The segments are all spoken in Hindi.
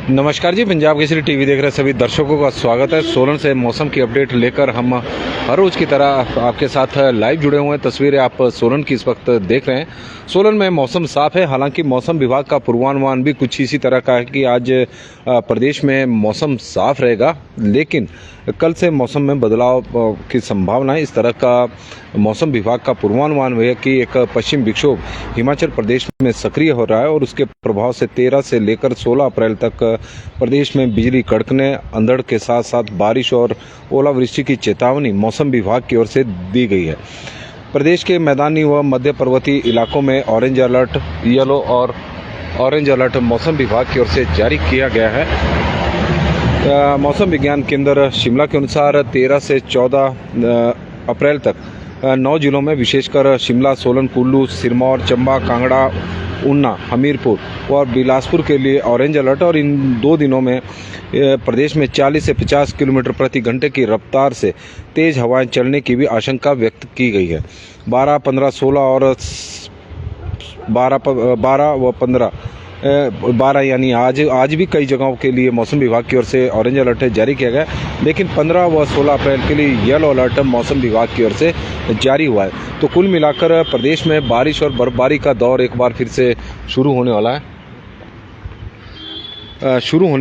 नमस्कार जी, पंजाब केसरी टीवी देख रहे सभी दर्शकों का स्वागत है। सोलन से मौसम की अपडेट लेकर हम हर रोज़ की तरह आपके साथ लाइव जुड़े हुए हैं। तस्वीरें आप सोलन की इस वक्त देख रहे हैं। सोलन में मौसम साफ है, हालांकि मौसम विभाग का पूर्वानुमान भी कुछ इसी तरह का है कि आज प्रदेश में मौसम साफ रहेगा, लेकिन कल से मौसम में बदलाव की संभावना है। इस तरह का मौसम विभाग का पूर्वानुमान है कि एक पश्चिम विक्षोभ हिमाचल प्रदेश में सक्रिय हो रहा है और उसके प्रभाव से 13 से लेकर 16 अप्रैल तक प्रदेश में बिजली कड़कने, अंधड़ के साथ साथ बारिश और ओलावृष्टि की चेतावनी मौसम विभाग की ओर से दी गई है। प्रदेश के मैदानी व मध्य पर्वतीय इलाकों में ऑरेंज अलर्ट, येलो और ऑरेंज अलर्ट मौसम विभाग की ओर से जारी किया गया है। मौसम विज्ञान केंद्र शिमला के अनुसार 13 से 14 अप्रैल तक 9 जिलों में विशेषकर शिमला, सोलन, कुल्लू, सिरमौर, चंबा, कांगड़ा, ऊना, हमीरपुर और बिलासपुर के लिए ऑरेंज अलर्ट और इन 2 दिनों में प्रदेश में 40 से 50 किलोमीटर प्रति घंटे की रफ्तार से तेज हवाएं चलने की भी आशंका व्यक्त की गई है। 12, 15, 16 और 12 यानी आज भी कई जगहों के लिए मौसम विभाग की ओर से ऑरेंज अलर्ट जारी किया गया, लेकिन 15 व 16 अप्रैल के लिए येलो अलर्ट मौसम विभाग की ओर से जारी हुआ है। तो कुल मिलाकर प्रदेश में बारिश और बर्फबारी का दौर एक बार फिर से शुरू होने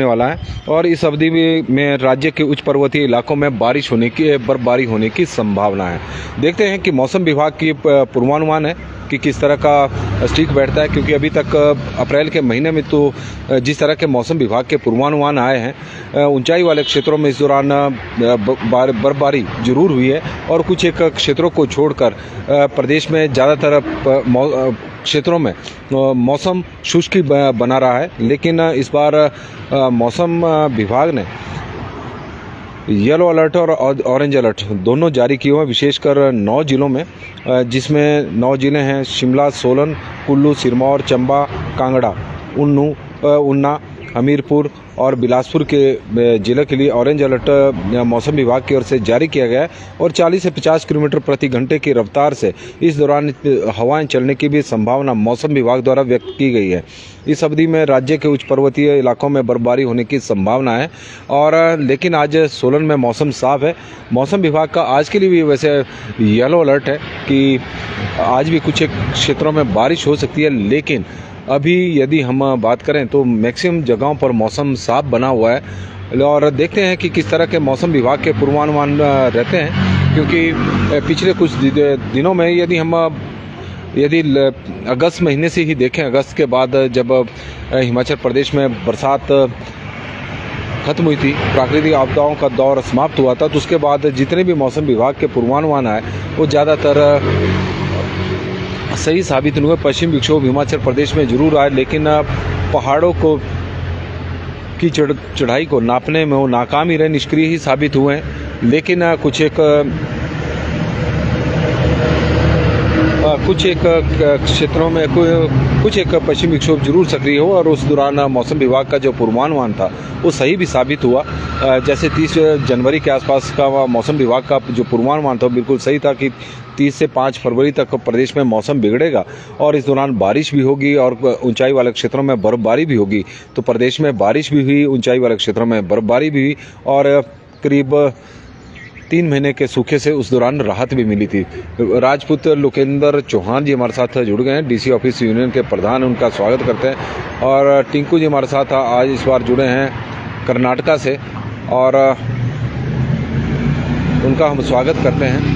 वाला है और इस अवधि में राज्य के उच्च पर्वतीय इलाकों में बर्फबारी होने की संभावना है। देखते हैं कि मौसम विभाग की पूर्वानुमान है कि किस तरह का स्टिक बैठता है, क्योंकि अभी तक अप्रैल के महीने में तो जिस तरह के मौसम विभाग के पूर्वानुमान आए हैं, ऊंचाई वाले क्षेत्रों में इस दौरान बर्फबारी जरूर हुई है और कुछ एक क्षेत्रों को छोड़कर प्रदेश में ज़्यादातर क्षेत्रों में मौसम शुष्क बना रहा है। लेकिन इस बार मौसम विभाग ने येलो अलर्ट और ऑरेंज अलर्ट दोनों जारी किए हैं, विशेषकर 9 जिलों में, जिसमें 9 जिले हैं शिमला, सोलन, कुल्लू, सिरमौर, चंबा, कांगड़ा, ऊना, हमीरपुर और बिलासपुर के जिले के लिए ऑरेंज अलर्ट मौसम विभाग की ओर से जारी किया गया है और 40 से 50 किलोमीटर प्रति घंटे की रफ्तार से इस दौरान हवाएं चलने की भी संभावना मौसम विभाग द्वारा व्यक्त की गई है। इस अवधि में राज्य के उच्च पर्वतीय इलाकों में बर्फबारी होने की संभावना है और लेकिन आज सोलन में मौसम साफ है। मौसम विभाग का आज के लिए भी वैसे येलो अलर्ट है कि आज भी कुछ क्षेत्रों में बारिश हो सकती है, लेकिन अभी यदि हम बात करें तो मैक्सिमम जगहों पर मौसम साफ बना हुआ है और देखते हैं कि किस तरह के मौसम विभाग के पूर्वानुमान रहते हैं, क्योंकि पिछले कुछ दिनों में यदि अगस्त महीने से ही देखें, अगस्त के बाद जब हिमाचल प्रदेश में बरसात खत्म हुई थी, प्राकृतिक आपदाओं का दौर समाप्त हुआ था, तो उसके बाद जितने भी मौसम विभाग के पूर्वानुमान आए वो ज़्यादातर सही साबित हुए। पश्चिम विक्षोभ हिमाचल प्रदेश में जरूर आए, लेकिन पहाड़ों की चढ़ाई को नापने में वो नाकाम ही रहे, निष्क्रिय ही साबित हुए हैं। लेकिन कुछ एक क्षेत्रों में कुछ एक पश्चिम विक्षोभ जरूर सक्रिय हो और उस दौरान मौसम विभाग का जो पूर्वानुमान था वो सही भी साबित हुआ। जैसे 30 जनवरी के आसपास का मौसम विभाग का जो पूर्वानुमान था बिल्कुल सही था कि 30 से 5 फरवरी तक प्रदेश में मौसम बिगड़ेगा और इस दौरान बारिश भी होगी और ऊंचाई वाले क्षेत्रों में बर्फबारी भी होगी। तो प्रदेश में बारिश भी हुई, ऊंचाई वाले क्षेत्रों में बर्फबारी भी हुई और करीब 3 महीने के सूखे से उस दौरान राहत भी मिली थी। राजपूत लोकेंद्र चौहान जी हमारे साथ जुड़ गए हैं, डीसी ऑफिस यूनियन के प्रधान, उनका स्वागत करते हैं। और टिंकू जी हमारे साथ आज इस बार जुड़े हैं कर्नाटका से और उनका हम स्वागत करते हैं।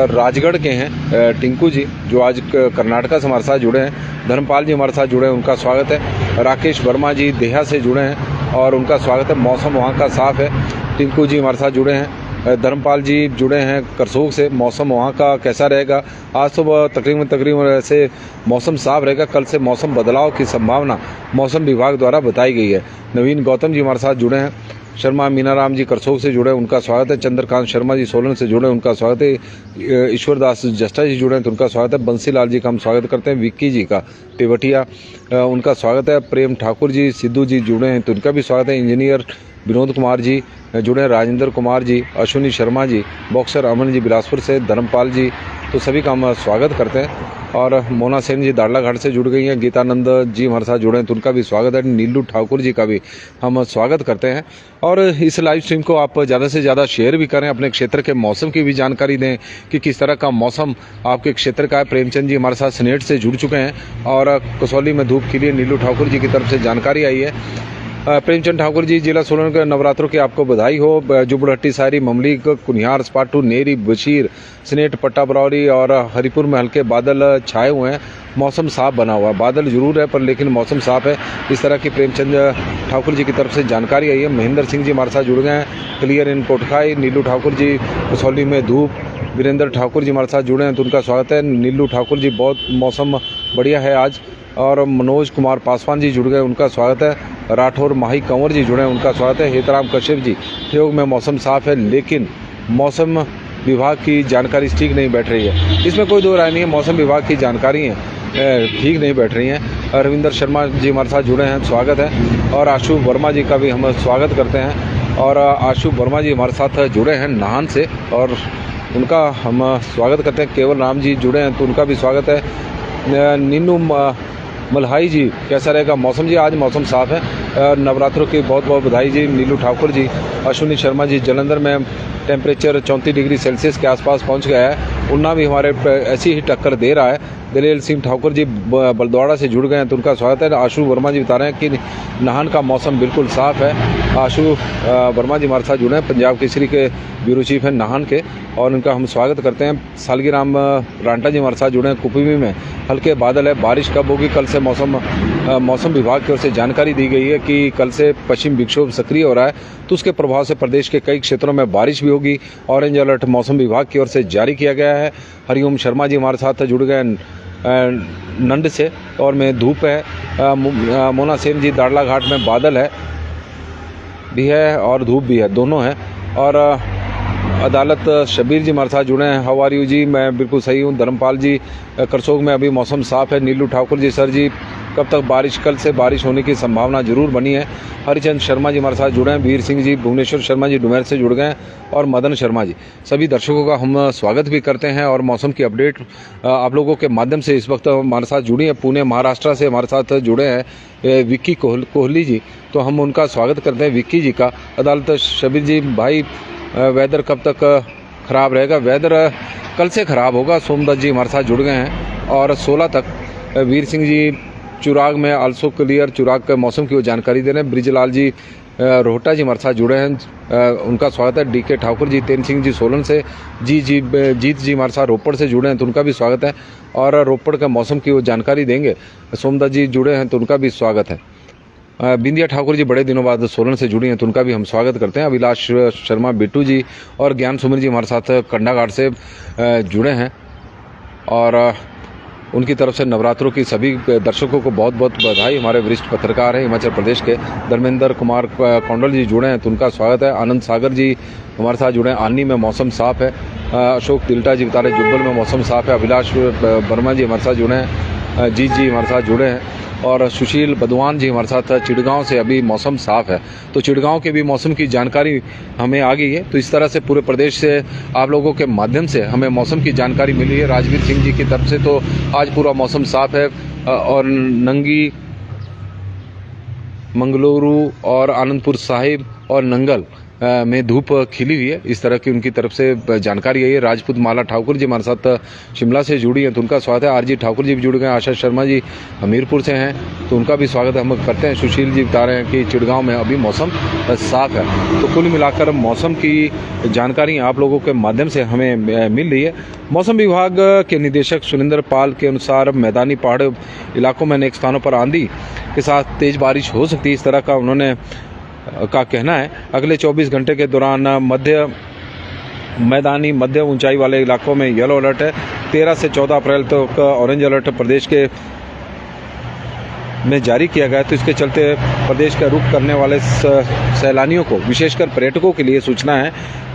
राजगढ़ के हैं टिंकू जी जो आज कर्नाटका से हमारे साथ जुड़े हैं। धर्मपाल जी हमारे साथ जुड़े हैं, उनका स्वागत है। राकेश वर्मा जी देहा से जुड़े हैं और उनका स्वागत है। मौसम वहाँ का साफ है। टिंकू जी हमारे साथ जुड़े हैं। धर्मपाल जी जुड़े हैं करसोग से। मौसम वहाँ का कैसा रहेगा? आज तो तकरीबन ऐसे मौसम साफ रहेगा, कल से मौसम बदलाव की संभावना मौसम विभाग द्वारा बताई गई है। नवीन गौतम जी हमारे साथ जुड़े हैं। शर्मा मीनाराम जी करसोग से जुड़े, उनका स्वागत है। चंद्रकांत शर्मा जी सोलन से जुड़े, उनका स्वागत है। ईश्वरदास जस्टा जी जुड़े हैं तो उनका स्वागत है। बंसीलाल जी का हम स्वागत करते हैं। विक्की जी का टिवटिया, उनका स्वागत है। प्रेम ठाकुर जी सिद्धू जी जुड़े हैं तो उनका भी स्वागत है। इंजीनियर विनोद कुमार जी जुड़े हैं। राजेंद्र कुमार जी, अश्विनी शर्मा जी, बॉक्सर अमन जी बिलासपुर से, धर्मपाल जी तो सभी का हम स्वागत करते हैं। और मोना सेन जी दाड़ला घाट से जुड़ गई हैं, गीतानंद जी हमारे साथ जुड़े हैं तो उनका भी स्वागत है, नीलू ठाकुर जी का भी हम स्वागत करते हैं। और इस लाइव स्ट्रीम को आप ज़्यादा से ज़्यादा शेयर भी करें, अपने क्षेत्र के मौसम की भी जानकारी दें कि किस तरह का मौसम आपके क्षेत्र का है। प्रेमचंद जी हमारे साथ सनेट से जुड़ चुके हैं और कसौली में धूप खिली है, नीलू ठाकुर जी की तरफ से जानकारी आई है। प्रेमचंद ठाकुर जी, जिला सोलन के नवरात्रों की आपको बधाई हो। जुबड़हट्टी, सारी, ममलीक, कुनिहार, स्पाटू, नेरी, बशीर, स्नेट, पट्टा बरौली और हरिपुर में हल्के बादल छाए हुए हैं। मौसम साफ बना हुआ है, बादल जरूर है पर लेकिन मौसम साफ है। इस तरह की प्रेमचंद ठाकुर जी की तरफ से जानकारी आई है। महेंद्र सिंह जी हमारे साथ जुड़ गए हैं, क्लियर इन कोटखाई। नीलू ठाकुर जी, कसौली में धूप। वीरेंद्र ठाकुर जी हमारे साथ जुड़े हैं तो उनका स्वागत है। नीलू ठाकुर जी, बहुत मौसम बढ़िया है आज। और मनोज कुमार पासवान जी जुड़ गए, उनका स्वागत है। राठौर माही कंवर जी जुड़े हैं, उनका स्वागत है। हेतराम कश्यप जी, ठियोग में मौसम साफ है लेकिन मौसम विभाग की जानकारी ठीक नहीं बैठ रही है। इसमें कोई दो राय नहीं है, मौसम विभाग की जानकारी है ठीक नहीं बैठ रही हैं। रविंदर शर्मा जी हमारे साथ जुड़े हैं, स्वागत है। और आशु वर्मा जी का भी हम स्वागत करते हैं। और आशु वर्मा जी हमारे साथ जुड़े हैं नाहन से और उनका हम स्वागत करते हैं। केवल राम जी जुड़े हैं तो उनका भी स्वागत है। नीनू मल्हाई जी, कैसा रहेगा मौसम? जी आज मौसम साफ है, नवरात्रों की बहुत बहुत बधाई जी। नीलू ठाकुर जी। अश्विनी शर्मा जी, जलंधर में टेम्परेचर 34 डिग्री सेल्सियस के आसपास पहुंच गया है। उन्ना भी हमारे ऐसी ही टक्कर दे रहा है। दलेल सिंह ठाकुर जी बलद्वाड़ा से जुड़ गए हैं तो उनका स्वागत है। आशु वर्मा जी बता रहे हैं कि नाहन का मौसम बिल्कुल साफ है। आशु वर्मा जी हमारे साथ जुड़े हैं, पंजाब केसरी के ब्यूरो चीफ हैं नाहन के, और उनका हम स्वागत करते हैं। सालगिराम रांटा जी हमारे साथ जुड़े हैं, कुपवी में हल्के बादल है। बारिश कब होगी? कल से मौसम विभाग की ओर से जानकारी दी गई है कि कल से पश्चिम विक्षोभ सक्रिय हो रहा है तो उसके प्रभाव से प्रदेश के कई क्षेत्रों में बारिश भी होगी। ऑरेंज अलर्ट मौसम विभाग की ओर से जारी किया गया है। हरिओम शर्मा जी हमारे साथ जुड़ गए नंद से, और में धूप है। मोना सेन जी, दाड़ला घाट में बादल है भी है और धूप भी है, दोनों है। और अदालत शबीर जी हमारे साथ जुड़े हैं, हाउ आर यू जी? मैं बिल्कुल सही हूँ। धर्मपाल जी, करसोग में अभी मौसम साफ है। नीलू ठाकुर जी, सर जी कब तक बारिश? कल से बारिश होने की संभावना जरूर बनी है। हरिचंद शर्मा जी हमारे साथ जुड़े हैं। वीर सिंह जी, भुवनेश्वर शर्मा जी डुमेर से जुड़ गए हैं, और मदन शर्मा जी। सभी दर्शकों का हम स्वागत भी करते हैं और मौसम की अपडेट आप लोगों के माध्यम से इस वक्त हमारे साथ जुड़ी है। पुणे महाराष्ट्र से हमारे साथ जुड़े हैं विक्की कोहली जी, तो हम उनका स्वागत करते हैं विक्की जी का। अदालत शबीर जी, भाई वेदर कब तक ख़राब रहेगा? वेदर कल से ख़राब होगा। सोमदत्त जी हमारे साथ जुड़ गए हैं और 16 तक। वीर सिंह जी चुराग में आल्सो क्लियर, चुराग के मौसम की वो जानकारी दे रहे हैं। ब्रिजलाल जी रोहटा जी हमारे साथ जुड़े हैं, उनका स्वागत है। डीके ठाकुर जी, तेन सिंह जी सोलन से, जीत जी हमारे साथ रोपड़ से जुड़े हैं तो उनका भी स्वागत है और रोपड़ के मौसम की वो जानकारी देंगे। सोमदत्त जी जुड़े हैं तो उनका भी स्वागत है। बिंदिया ठाकुर जी बड़े दिनों बाद सोलन से जुड़ी हैं तो उनका भी हम स्वागत करते हैं। अभिलाष शर्मा बिट्टू जी और ज्ञान सुमिर जी हमारे साथ कंडाघाट से जुड़े हैं, और उनकी तरफ से नवरात्रों की सभी दर्शकों को बहुत बहुत बधाई। हमारे वरिष्ठ पत्रकार हैं हिमाचल प्रदेश के, धर्मेंद्र कुमार कौंडल जी जुड़े हैं तो उनका स्वागत है। आनंद सागर जी हमारे साथ जुड़े हैं। आनी में मौसम साफ है। अशोक तिल्टा जी बता रहे जुब्बल में मौसम साफ है। अभिलाष वर्मा जी हमारे साथ जुड़े हैं। जीत जी हमारे साथ जुड़े हैं, और सुशील बदवान जी हमारे साथ चिड़गांव से अभी मौसम साफ है। तो चिड़गांव के भी मौसम की जानकारी हमें आ गई है। तो इस तरह से पूरे प्रदेश से आप लोगों के माध्यम से हमें मौसम की जानकारी मिली है। राजवीर सिंह जी की तरफ से तो आज पूरा मौसम साफ है, और नंगी, मंगलुरु और आनंदपुर साहिब और नंगल में धूप खिली हुई है, इस तरह की उनकी तरफ से जानकारी आई है। राजपूत माला ठाकुर जी हमारे साथ शिमला से जुड़ी हैं तो उनका स्वागत है। आरजी ठाकुर जी भी जुड़ गए। आशा शर्मा जी हमीरपुर से हैं तो उनका भी स्वागत हम करते हैं। सुशील जी बता रहे हैं कि चिड़गांव में अभी मौसम साफ है। तो कुल मिलाकर मौसम की जानकारी आप लोगों के माध्यम से हमें मिल रही है। मौसम विभाग के निदेशक सुरेंद्र पाल के अनुसार मैदानी पहाड़ी इलाकों में अनेक स्थानों पर आंधी के साथ तेज बारिश हो सकती है, इस तरह का उन्होंने का कहना है। अगले 24 घंटे के दौरान मैदानी मध्य ऊंचाई वाले इलाकों में येलो अलर्ट है। 13 से 14 अप्रैल तक ऑरेंज अलर्ट प्रदेश के में जारी किया गया है। तो इसके चलते प्रदेश का रुख करने वाले सैलानियों को, विशेषकर पर्यटकों के लिए सूचना है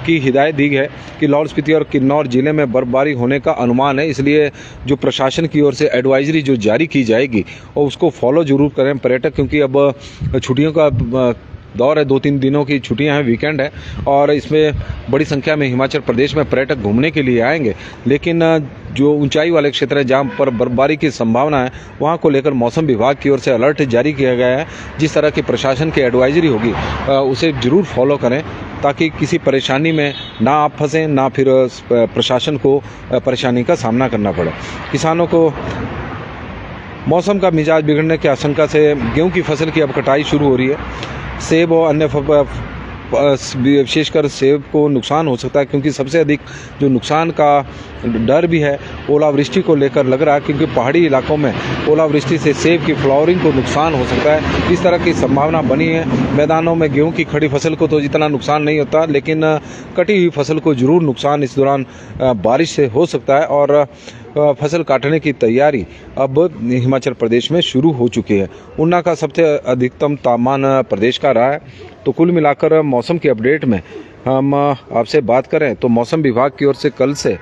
कि हिदायत दी है कि लाहौल स्पीति और किन्नौर जिले में बर्फबारी होने का अनुमान है। इसलिए जो प्रशासन की ओर से एडवाइजरी जो जारी की जाएगी और उसको फॉलो जरूर करें पर्यटक, क्योंकि अब छुट्टियों का दौर है, 2-3 दिनों की छुट्टियां हैं, वीकेंड है और इसमें बड़ी संख्या में हिमाचल प्रदेश में पर्यटक घूमने के लिए आएंगे। लेकिन जो ऊंचाई वाले क्षेत्र है जहां पर बर्फबारी की संभावना है, वहां को लेकर मौसम विभाग की ओर से अलर्ट जारी किया गया है। जिस तरह की प्रशासन की एडवाइजरी होगी उसे जरूर फॉलो करें ताकि किसी परेशानी में ना आप फंसें, ना फिर प्रशासन को परेशानी का सामना करना पड़े। किसानों को मौसम का मिजाज बिगड़ने की आशंका से गेहूं की फसल की अब कटाई शुरू हो रही है। सेब और अन्य विशेषकर सेब को नुकसान हो सकता है, क्योंकि सबसे अधिक जो नुकसान का डर भी है ओलावृष्टि को लेकर लग रहा है, क्योंकि पहाड़ी इलाकों में ओलावृष्टि से सेब की फ्लावरिंग को नुकसान हो सकता है। इस तरह की संभावना बनी है। मैदानों में गेहूं की खड़ी फसल को तो इतना नुकसान नहीं होता, लेकिन कटी हुई फसल को जरूर नुकसान इस दौरान बारिश से हो सकता है और फसल काटने की तैयारी अब हिमाचल प्रदेश में शुरू हो चुकी है। ऊना का सबसे अधिकतम तापमान प्रदेश का रहा है। तो कुल मिलाकर मौसम की अपडेट में हम आपसे बात करें तो मौसम विभाग की ओर से कल से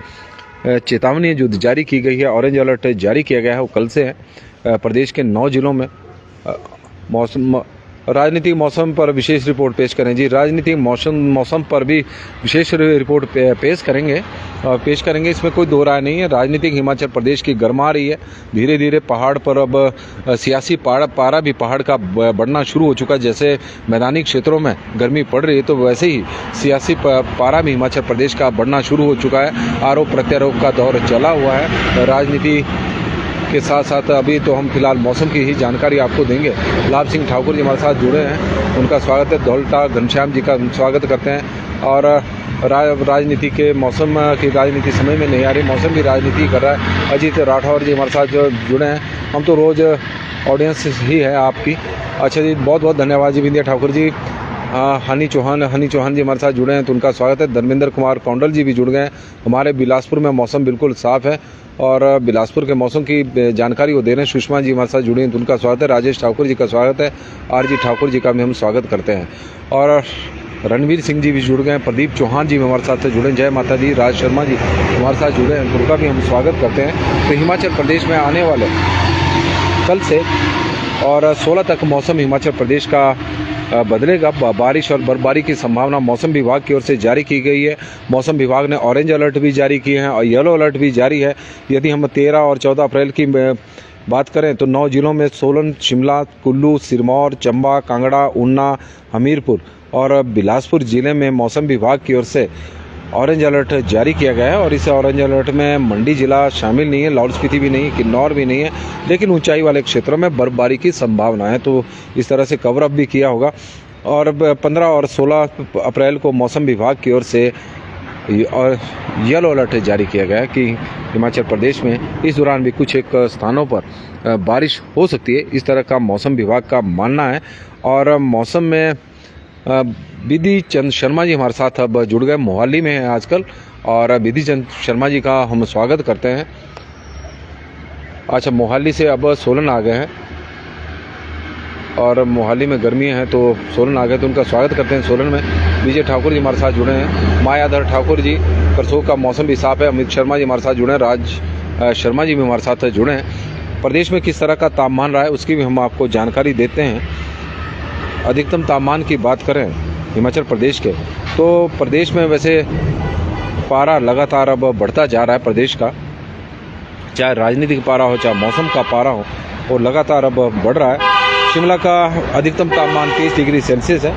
चेतावनी जो जारी की गई है, ऑरेंज अलर्ट जारी किया गया है, वो कल से है। प्रदेश के 9 जिलों में मौसम राजनीतिक मौसम पर विशेष रिपोर्ट पेश करें जी। राजनीतिक मौसम पर भी विशेष रिपोर्ट पेश करेंगे, इसमें कोई दो राय नहीं है। राजनीतिक हिमाचल प्रदेश की गर्मा रही है। धीरे धीरे पहाड़ पर अब सियासी पारा भी पहाड़ का बढ़ना शुरू हो चुका है। जैसे मैदानी क्षेत्रों में गर्मी पड़ रही है, तो वैसे ही सियासी पारा भी हिमाचल प्रदेश का बढ़ना शुरू हो चुका है। आरोप प्रत्यारोप का दौर चला हुआ है। राजनीति के साथ साथ अभी तो हम फिलहाल मौसम की ही जानकारी आपको देंगे। लाभ सिंह ठाकुर जी हमारे साथ जुड़े हैं, उनका स्वागत है। धौलटा घनश्याम जी का स्वागत करते हैं। और राजनीति के मौसम की राजनीति समझ में नहीं आ रही, मौसम भी राजनीति कर रहा है। अजीत राठौर जी हमारे साथ जो जुड़े हैं, हम तो रोज़ ऑडियंस ही है आपकी। अच्छा जी, बहुत बहुत धन्यवाद जी। बिंदिया ठाकुर जी, हनी चौहान जी हमारे साथ जुड़े हैं, तो उनका स्वागत है। धर्मेंद्र कुमार कौंडल जी भी जुड़ गए हैं। हमारे बिलासपुर में मौसम बिल्कुल साफ़ है और बिलासपुर के मौसम की जानकारी वो दे रहे हैं। सुषमा जी हमारे साथ जुड़ी हैं, तो उनका स्वागत है। राजेश ठाकुर जी का स्वागत है। आर.जी. ठाकुर जी का भी हम स्वागत करते हैं। और रणवीर सिंह जी भी जुड़ गए हैं। प्रदीप चौहान जी हमारे साथ जुड़े हैं। जय माता दी। राज शर्मा जी हमारे साथ जुड़े हैं, तो उनका भी हम स्वागत करते हैं। तो हिमाचल प्रदेश में आने वाले कल से और 16 तक मौसम हिमाचल प्रदेश का बदलेगा। बारिश और बर्फबारी की संभावना मौसम विभाग की ओर से जारी की गई है। मौसम विभाग ने ऑरेंज अलर्ट भी जारी किए हैं और येलो अलर्ट भी जारी है। यदि हम 13 और 14 अप्रैल की बात करें तो 9 जिलों में सोलन, शिमला, कुल्लू, सिरमौर, चंबा, कांगड़ा, ऊना, हमीरपुर और बिलासपुर जिले में मौसम विभाग की ओर से ऑरेंज अलर्ट जारी किया गया है। और इस ऑरेंज अलर्ट में मंडी जिला शामिल नहीं है, लाहौल स्पीति भी नहीं है, किन्नौर भी नहीं है, लेकिन ऊंचाई वाले क्षेत्रों में बर्फबारी की संभावना है। तो इस तरह से कवर अप भी किया होगा। और 15 और 16 अप्रैल को मौसम विभाग की ओर से और येलो अलर्ट जारी किया गया है कि हिमाचल प्रदेश में इस दौरान भी कुछ एक स्थानों पर बारिश हो सकती है। इस तरह का मौसम विभाग का मानना है। और मौसम में विधि चंद शर्मा जी हमारे साथ अब जुड़ गए, मोहाली में हैं आजकल, और विधि चंद शर्मा जी का हम स्वागत करते हैं। अच्छा, मोहाली से अब सोलन आ गए हैं और मोहाली में गर्मी है तो सोलन आ गए, तो उनका स्वागत करते हैं। सोलन में विजय ठाकुर जी हमारे साथ जुड़े हैं। मायाधर ठाकुर जी, करसोग का मौसम भी साफ है। अमित शर्मा जी हमारे साथ जुड़े हैं। राज शर्मा जी भी हमारे साथ जुड़े हैं। प्रदेश में किस तरह का तापमान रहा है उसकी भी हम आपको जानकारी देते हैं। अधिकतम तापमान की बात करें हिमाचल प्रदेश के, तो प्रदेश में वैसे पारा लगातार अब बढ़ता जा रहा है प्रदेश का, चाहे राजनीतिक पारा हो चाहे मौसम का पारा हो, वो लगातार अब बढ़ रहा है। शिमला का अधिकतम तापमान 30 डिग्री सेल्सियस है।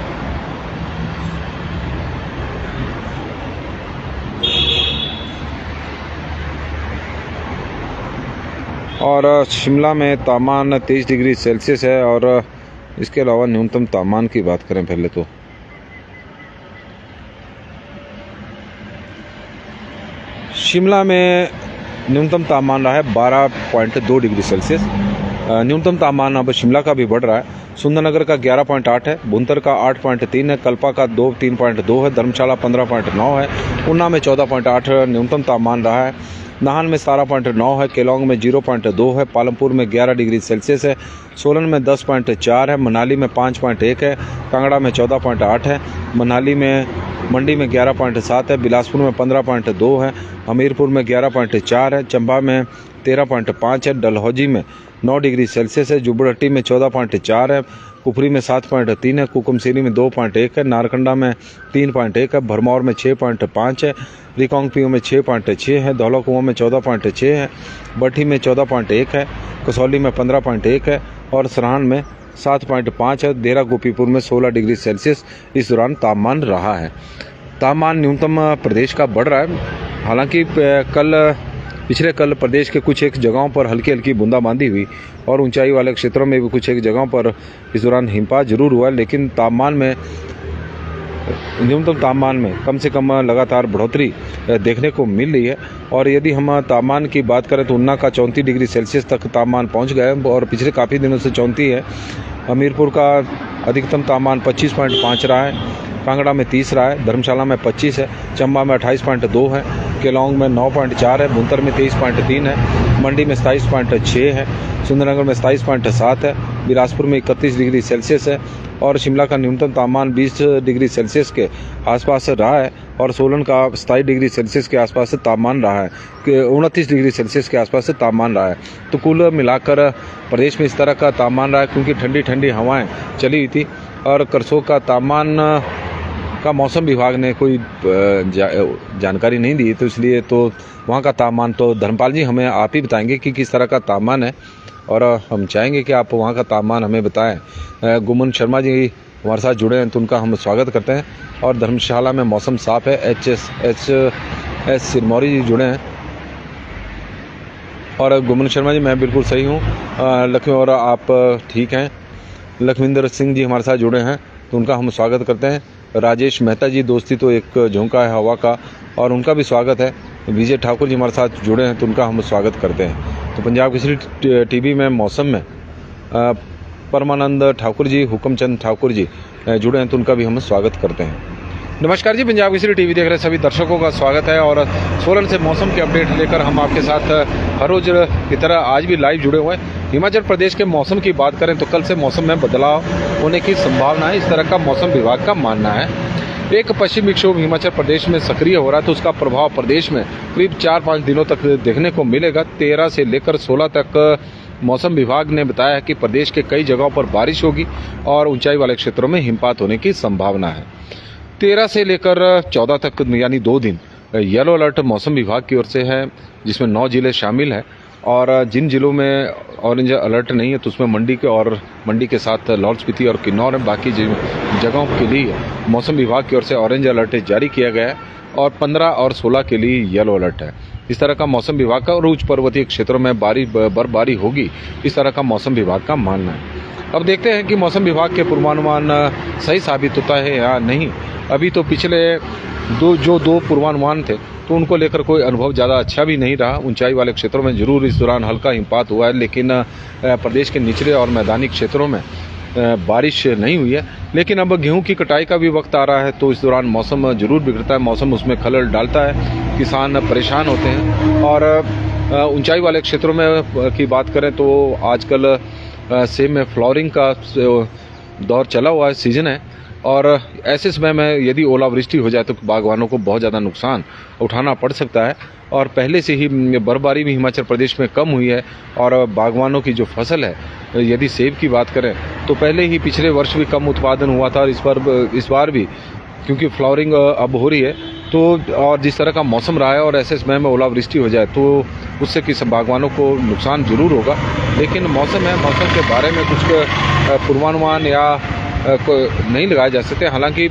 और शिमला में तापमान 23 डिग्री सेल्सियस है। और इसके अलावा न्यूनतम तापमान की बात करें पहले तो शिमला में न्यूनतम तापमान रहा है 12.2 डिग्री सेल्सियस। न्यूनतम तापमान अब शिमला का भी बढ़ रहा है। सुंदरनगर का 11.8 है, भुंतर का 8.3 है, कल्पा का 3.2 है, धर्मशाला 15.9 है, ऊना में 14.8 न्यूनतम तापमान रहा है, नाहन में 17.9 है, केलोंग में 0.2 है, पालमपुर में 11 डिग्री सेल्सियस है, सोलन में 10.4 है, मनाली में 5.1 है, कांगड़ा में 14.8 है, मंडी में 11.7 है, बिलासपुर में 15.2 है, हमीरपुर में 11.4 है, चंबा में 13.5 है, डलहौजी में 9 डिग्री सेल्सियस है, जुब्बड़हट्टी में 14.4 है, कुफरी में 7.3 है, कुकुमसीरी में 2.1 है, नारकंडा में 3.1 है, भरमौर में 6.5 है, रिकांगपिओ में 6.6 है, धौला कुआं में 14.6 है, बठी में 14.1 है, कसौली में 15.1 है और सराहन में 7.5 है। देरा गोपीपुर में 16 डिग्री सेल्सियस इस दौरान तापमान रहा है। तापमान न्यूनतम प्रदेश का बढ़ रहा है। हालांकि पिछले कल प्रदेश के कुछ एक जगहों पर हल्की हल्की बूंदाबांदी हुई और ऊंचाई वाले क्षेत्रों में भी कुछ एक जगहों पर इस दौरान हिमपात जरूर हुआ, लेकिन न्यूनतम तापमान में कम से कम लगातार बढ़ोतरी देखने को मिल रही है। और यदि हम तापमान की बात करें तो ऊना का 34 डिग्री सेल्सियस तक तापमान पहुंच गया है और पिछले काफ़ी दिनों से 34 है। हमीरपुर का अधिकतम तापमान 25.5 रहा है, कांगड़ा में 30 रहा है, धर्मशाला में 25 है, चंबा में 28.2 है, केलांग में 9.4 है, बुंतर में 23.3 है, मंडी में 27.6 है, सुंदरनगर में 27.7 है, बिलासपुर में 31 डिग्री सेल्सियस है और शिमला का न्यूनतम तापमान 20 डिग्री सेल्सियस के आसपास रहा है और सोलन का 27 डिग्री सेल्सियस के आसपास से तापमान रहा है, 29 डिग्री सेल्सियस के आसपास से तापमान रहा है। तो कुल मिलाकर प्रदेश में इस तरह का तापमान रहा है, क्योंकि ठंडी ठंडी हवाएं चली हुई थी और करसोग का तापमान का मौसम विभाग ने कोई जानकारी नहीं दी, तो इसलिए तो वहाँ का तापमान तो धर्मपाल जी हमें आप ही बताएंगे कि किस तरह का तापमान है और हम चाहेंगे कि आप वहाँ का तापमान हमें बताएं। गुमन शर्मा जी हमारे साथ जुड़े हैं तो उनका हम स्वागत करते हैं। और धर्मशाला में मौसम साफ है, एच सिरमौरी जी जुड़े हैं। और गुमन शर्मा जी मैं बिल्कुल सही हूँ, लक्ष्मी और आप ठीक हैं। लखविंदर सिंह जी हमारे साथ जुड़े हैं तो उनका हम स्वागत करते हैं। राजेश मेहता जी दोस्ती तो एक झोंका है हवा का और उनका भी स्वागत है। विजय ठाकुर जी हमारे साथ जुड़े हैं तो उनका हम स्वागत करते हैं। तो पंजाब केसरी टीवी में मौसम में परमानंद ठाकुर जी, हुक्मचंद ठाकुर जी जुड़े हैं तो उनका भी हम स्वागत करते हैं। नमस्कार जी, पंजाब केसरी टीवी देख रहे सभी दर्शकों का स्वागत है और सोलन से मौसम के अपडेट लेकर हम आपके साथ हर रोज की तरह आज भी लाइव जुड़े हुए हैं। हिमाचल प्रदेश के मौसम की बात करें तो कल से मौसम में बदलाव होने की संभावना है, इस तरह का मौसम विभाग का मानना है। एक पश्चिमी विक्षोभ हिमाचल प्रदेश में सक्रिय हो रहा है तो उसका प्रभाव प्रदेश में करीब 4-5 दिनों तक देखने को मिलेगा। 13 से लेकर 16 तक मौसम विभाग ने बताया है कि प्रदेश के कई जगहों पर बारिश होगी और ऊंचाई वाले क्षेत्रों में हिमपात होने की संभावना है। 13 से लेकर 14 तक यानी 2 दिन येलो अलर्ट मौसम विभाग की ओर से है, जिसमें 9 जिले शामिल हैं। और जिन जिलों में ऑरेंज अलर्ट नहीं है तो उसमें मंडी के साथ लाहौल स्पीति और किन्नौर है। बाकी जगहों के लिए मौसम विभाग की ओर से ऑरेंज अलर्ट जारी किया गया है और 15 और 16 के लिए येलो अलर्ट है। इस तरह का मौसम विभाग का और उच्च पर्वतीय क्षेत्रों में बर्फबारी होगी, इस तरह का मौसम विभाग का मानना है। अब देखते हैं कि मौसम विभाग के पूर्वानुमान सही साबित होता है या नहीं। अभी तो पिछले दो पूर्वानुमान थे तो उनको लेकर कोई अनुभव ज़्यादा अच्छा भी नहीं रहा। ऊंचाई वाले क्षेत्रों में जरूर इस दौरान हल्का हिमपात हुआ है, लेकिन प्रदेश के निचले और मैदानी क्षेत्रों में बारिश नहीं हुई है। लेकिन अब गेहूं की कटाई का भी वक्त आ रहा है तो इस दौरान मौसम जरूर बिगड़ता है, मौसम उसमें खलल डालता है, किसान परेशान होते हैं। और ऊंचाई वाले क्षेत्रों में की बात करें तो आजकल सेब में फ्लावरिंग का दौर चला हुआ है, सीजन है और ऐसे समय में यदि ओलावृष्टि हो जाए तो बागवानों को बहुत ज़्यादा नुकसान उठाना पड़ सकता है। और पहले से ही बर्फबारी भी हिमाचल प्रदेश में कम हुई है और बागवानों की जो फसल है, यदि सेब की बात करें तो पहले ही पिछले वर्ष भी कम उत्पादन हुआ था और इस बार भी क्योंकि फ्लावरिंग अब हो रही है तो और जिस तरह का मौसम रहा है और ऐसे समय में ओलावृष्टि हो जाए तो उससे किसी बागवानों को नुकसान जरूर होगा। लेकिन मौसम है, मौसम के बारे में कुछ पूर्वानुमान या नहीं लगाए जा सकते। हालांकि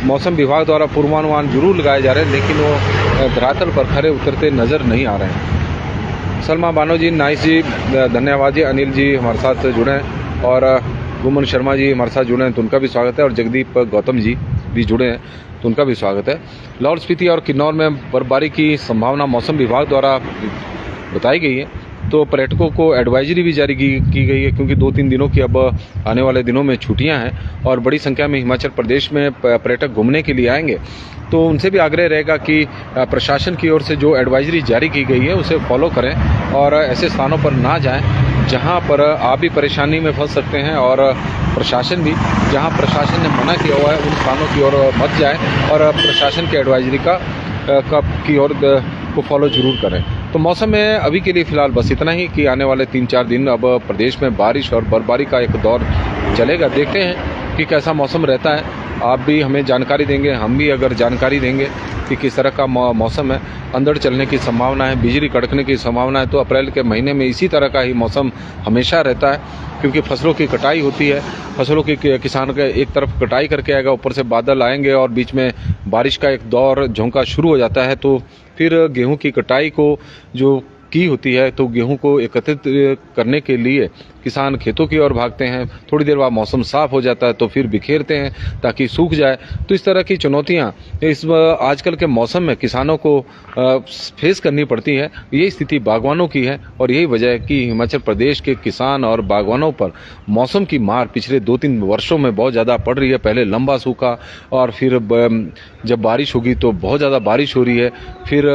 मौसम विभाग द्वारा पूर्वानुमान जरूर लगाए जा रहे हैं, लेकिन वो धरातल पर खरे उतरते नज़र नहीं आ रहे हैं। सलमा बानो जी, नाइस जी, धन्यवाद जी। अनिल जी हमारे साथ जुड़े हैं और गुमन शर्मा जी हमारे साथ जुड़े हैं तो उनका भी स्वागत है। और जगदीप गौतम जी भी जुड़े हैं तो उनका भी स्वागत है। लाहौल स्पीति और किन्नौर में बर्फबारी की संभावना मौसम विभाग द्वारा बताई गई है तो पर्यटकों को एडवाइजरी भी जारी की गई है, क्योंकि 2-3 दिनों की अब आने वाले दिनों में छुट्टियां हैं और बड़ी संख्या में हिमाचल प्रदेश में पर्यटक घूमने के लिए आएंगे। तो उनसे भी आग्रह रहेगा कि प्रशासन की ओर से जो एडवाइजरी जारी की गई है उसे फॉलो करें और ऐसे स्थानों पर ना जाएं जहां पर आप भी परेशानी में फंस सकते हैं और प्रशासन भी, जहां प्रशासन ने मना किया हुआ है उन स्थानों की ओर मत जाएं और प्रशासन की एडवाइजरी की ओर को फॉलो जरूर करें। तो मौसम में अभी के लिए फिलहाल बस इतना ही कि आने वाले 3-4 दिन अब प्रदेश में बारिश और बर्फबारी का एक दौर चलेगा। देखते हैं कि कैसा मौसम रहता है। आप भी हमें जानकारी देंगे, हम भी अगर जानकारी देंगे कि किस तरह का मौसम है। अंधड़ चलने की संभावना है, बिजली कड़कने की संभावना है। तो अप्रैल के महीने में इसी तरह का ही मौसम हमेशा रहता है, क्योंकि फसलों की कटाई होती है। फसलों की किसान का एक तरफ कटाई करके आएगा, ऊपर से बादल आएंगे और बीच में बारिश का एक दौर झोंका शुरू हो जाता है। तो फिर गेहूं की कटाई को जो की होती है, तो गेहूं को एकत्रित करने के लिए किसान खेतों की ओर भागते हैं। थोड़ी देर बाद मौसम साफ हो जाता है तो फिर बिखेरते हैं ताकि सूख जाए। तो इस तरह की चुनौतियां इस आजकल के मौसम में किसानों को फेस करनी पड़ती है। यही स्थिति बागवानों की है और यही वजह है कि हिमाचल प्रदेश के किसान और बागवानों पर मौसम की मार पिछले 2-3 वर्षों में बहुत ज़्यादा पड़ रही है। पहले लंबा सूखा और फिर जब बारिश होगी तो बहुत ज़्यादा बारिश हो रही है। फिर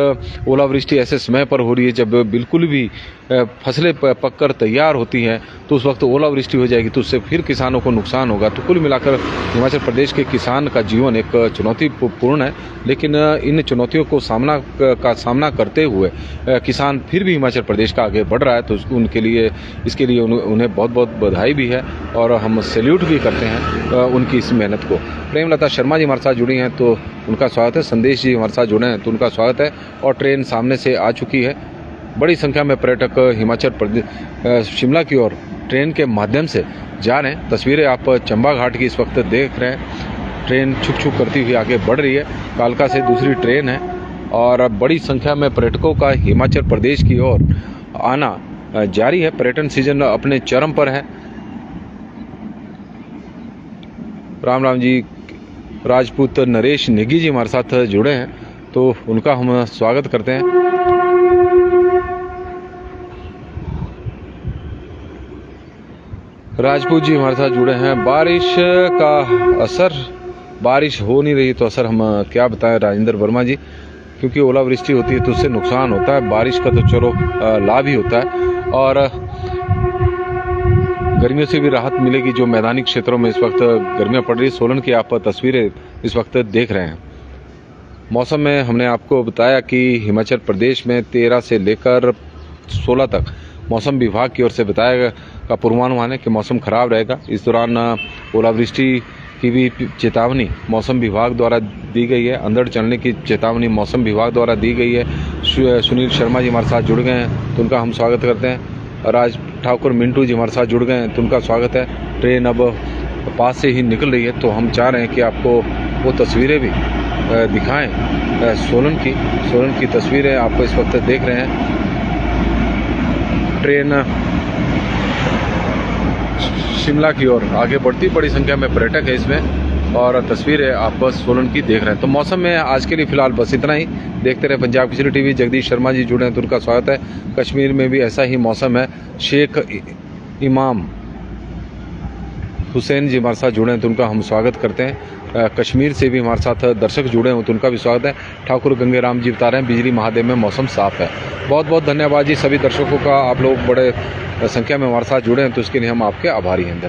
ओलावृष्टि ऐसे समय पर हो रही है जब बिल्कुल भी फसलें पककर तैयार होती हैं, तो उस वक्त ओलावृष्टि हो जाएगी तो उससे फिर किसानों को नुकसान होगा। तो कुल मिलाकर हिमाचल प्रदेश के किसान का जीवन एक चुनौतीपूर्ण है, लेकिन इन चुनौतियों को सामना करते हुए किसान फिर भी हिमाचल प्रदेश का आगे बढ़ रहा है। तो इसके लिए उन्हें बहुत बहुत बधाई भी है और हम सैल्यूट भी करते हैं उनकी इस मेहनत को। प्रेमलता शर्मा जी हमारे साथ जुड़ी हैं तो उनका स्वागत है। संदेश जी हमारे साथ जुड़े हैं तो उनका स्वागत है। और ट्रेन सामने से आ चुकी है। बड़ी संख्या में पर्यटक हिमाचल प्रदेश शिमला की ओर ट्रेन के माध्यम से जा रहे हैं। तस्वीरें आप चंबा घाट की इस वक्त देख रहे हैं। ट्रेन छुक छुक करती हुई आगे बढ़ रही है। कालका से दूसरी ट्रेन है और बड़ी संख्या में पर्यटकों का हिमाचल प्रदेश की ओर आना जारी है। पर्यटन सीजन अपने चरम पर है। राम राम जी। राजपूत नरेश नेगी जी हमारे साथ जुड़े हैं तो उनका हम स्वागत करते हैं। राजपूत जी हमारे साथ जुड़े हैं। बारिश का असर, बारिश हो नहीं रही तो असर हम क्या बताएं राजेंद्र वर्मा जी, क्योंकि ओलावृष्टि होती है तो उससे नुकसान होता है। बारिश का तो चलो लाभ ही होता है और गर्मियों से भी राहत मिलेगी। जो मैदानी क्षेत्रों में इस वक्त गर्मियां पड़ रही है, सोलन की आप तस्वीरें इस वक्त देख रहे हैं। मौसम में हमने आपको बताया कि हिमाचल प्रदेश में 13 से लेकर 16 तक मौसम विभाग की ओर से बताया का पूर्वानुमान है कि मौसम खराब रहेगा। इस दौरान ओलावृष्टि की भी चेतावनी मौसम विभाग द्वारा दी गई है। अंधड़ चलने की चेतावनी मौसम विभाग द्वारा दी गई है। सुनील शर्मा जी हमारे साथ जुड़ गए हैं तो उनका हम स्वागत करते हैं। राज ठाकुर मिंटू जी हमारे साथ जुड़ गए हैं तो उनका स्वागत है। ट्रेन अब पास से ही निकल रही है तो हम चाह रहे हैं कि आपको वो तस्वीरें भी दिखाएं। सोलन की तस्वीरें आप इस वक्त देख रहे हैं। ट्रेन शिमला की ओर आगे बढ़ती, बड़ी संख्या में पर्यटक है इसमें और तस्वीरें आप सोलन की देख रहे हैं। तो मौसम में आज के लिए फिलहाल बस इतना ही। देखते रहे पंजाब केसरी टीवी। जगदीश शर्मा जी जुड़े हैं तो उनका स्वागत है। कश्मीर में भी ऐसा ही मौसम है। शेख इमाम हुसैन जी हमारे साथ जुड़े हैं तो उनका हम स्वागत करते हैं। कश्मीर से भी हमारे साथ दर्शक जुड़े हैं तो उनका भी स्वागत है। ठाकुर गंगेराम जी बता रहे हैं बिजली महादेव में मौसम साफ है। बहुत बहुत धन्यवाद जी सभी दर्शकों का। आप लोग बड़े संख्या में हमारे साथ जुड़े हैं तो इसके लिए हम आपके आभारी हैं।